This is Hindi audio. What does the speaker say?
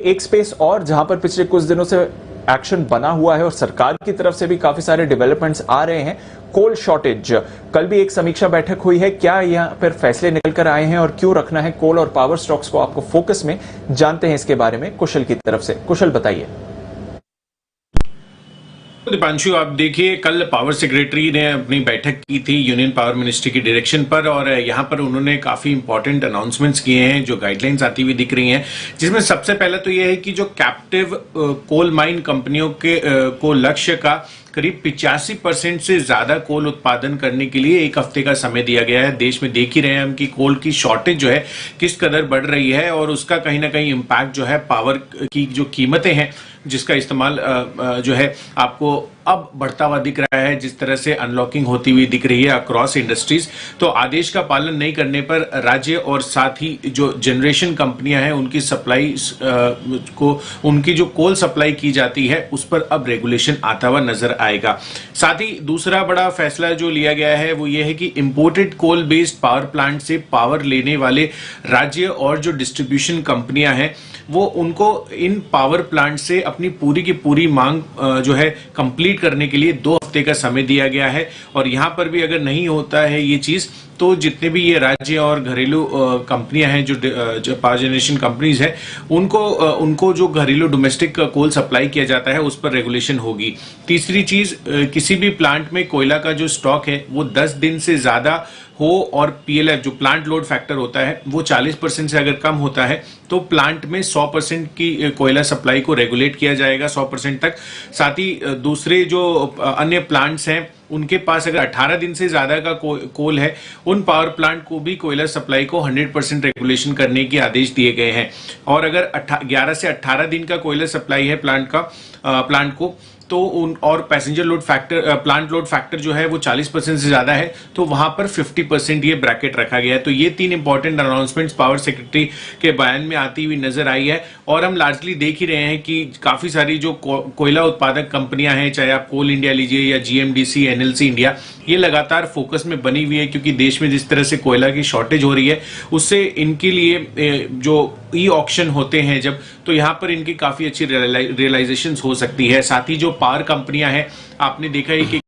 एक स्पेस और जहां पर पिछले कुछ दिनों से एक्शन बना हुआ है और सरकार की तरफ से भी काफी सारे डेवलपमेंट्स आ रहे हैं। कोल शॉर्टेज, कल भी एक समीक्षा बैठक हुई है, क्या यहां पर फैसले निकल कर आए हैं और क्यों रखना है कोल और पावर स्टॉक्स को आपको फोकस में, जानते हैं इसके बारे में कुशल की तरफ से। कुशल बताइए। दीपांशु, आप देखिए, कल पावर सेक्रेटरी ने अपनी बैठक की थी यूनियन पावर मिनिस्ट्री की डायरेक्शन पर, और यहाँ पर उन्होंने काफी इंपॉर्टेंट अनाउंसमेंट्स किए हैं, जो गाइडलाइंस आती हुई दिख रही हैं, जिसमें सबसे पहले तो यह है कि जो कैप्टिव कोल माइन कंपनियों के को लक्ष्य का करीब 85% से ज्यादा कोल उत्पादन करने के लिए एक हफ्ते का समय दिया गया है। देश में देख ही रहे हैं हम कि कोल की शॉर्टेज जो है किस कदर बढ़ रही है, और उसका कहीं ना कहीं इम्पैक्ट जो है पावर की जो कीमतें हैं जिसका इस्तेमाल जो है आपको अब बढ़ता हुआ दिख रहा है, जिस तरह से अनलॉकिंग होती हुई दिख रही है अक्रॉस इंडस्ट्रीज। तो आदेश का पालन नहीं करने पर राज्य और साथ ही जो जनरेशन कंपनियां हैं उनकी सप्लाई को, उनकी जो कोल सप्लाई की जाती है उस पर अब रेगुलेशन आता हुआ नजर आएगा। साथ ही दूसरा बड़ा फैसला जो लिया गया है वो ये है कि imported coal based power plant से पावर लेने वाले राज्य और जो डिस्ट्रीब्यूशन कंपनियां हैं वो उनको इन पावर प्लांट से अपनी पूरी की पूरी मांग जो है कंप्लीट करने के लिए 2 हफ्ते का समय दिया गया है। और यहां पर भी अगर नहीं होता है ये चीज, तो जितने भी ये राज्य और घरेलू कंपनियां हैं, जो पावर जनरेशन कंपनीज हैं, उनको जो घरेलू डोमेस्टिक कोल सप्लाई किया जाता है उस पर रेगुलेशन होगी। तीसरी चीज, किसी भी प्लांट में कोयला का जो स्टॉक है वो 10 दिन से ज्यादा हो, और पीएलएफ जो प्लांट लोड फैक्टर होता है वो 40% से अगर कम होता है तो प्लांट में 100% की कोयला सप्लाई को रेगुलेट किया जाएगा 100% तक। साथ ही दूसरे जो अन्य प्लांट्स हैं उनके पास अगर 18 दिन से ज्यादा का कोल है, उन पावर प्लांट को भी कोयला सप्लाई को 100% रेगुलेशन करने के आदेश दिए गए हैं। और अगर 11 से 18 दिन का कोयला सप्लाई है प्लांट को, तो और passenger load factor, plant load factor जो है वो 40% से ज्यादा है, तो वहां पर 50% ये ब्रैकेट रखा गया है। तो ये 3 इंपॉर्टेंट अनाउंसमेंट्स पावर सेक्रेटरी के बयान में आती हुई नजर आई है। और हम लार्जली देख ही रहे हैं कि काफी सारी जो कोयला उत्पादक कंपनियां हैं, चाहे आप कोल इंडिया लीजिए या जीएमडीसी, एनएलसी इंडिया, ये लगातार फोकस में बनी हुई है, क्योंकि देश में जिस तरह से कोयला की शॉर्टेज हो रही है उससे इनके लिए जो ई ऑक्शन होते हैं जब, तो यहां पर इनकी काफी अच्छी रियलाइजेशन हो सकती है। साथ ही जो पावर कंपनियां हैं, आपने देखा है कि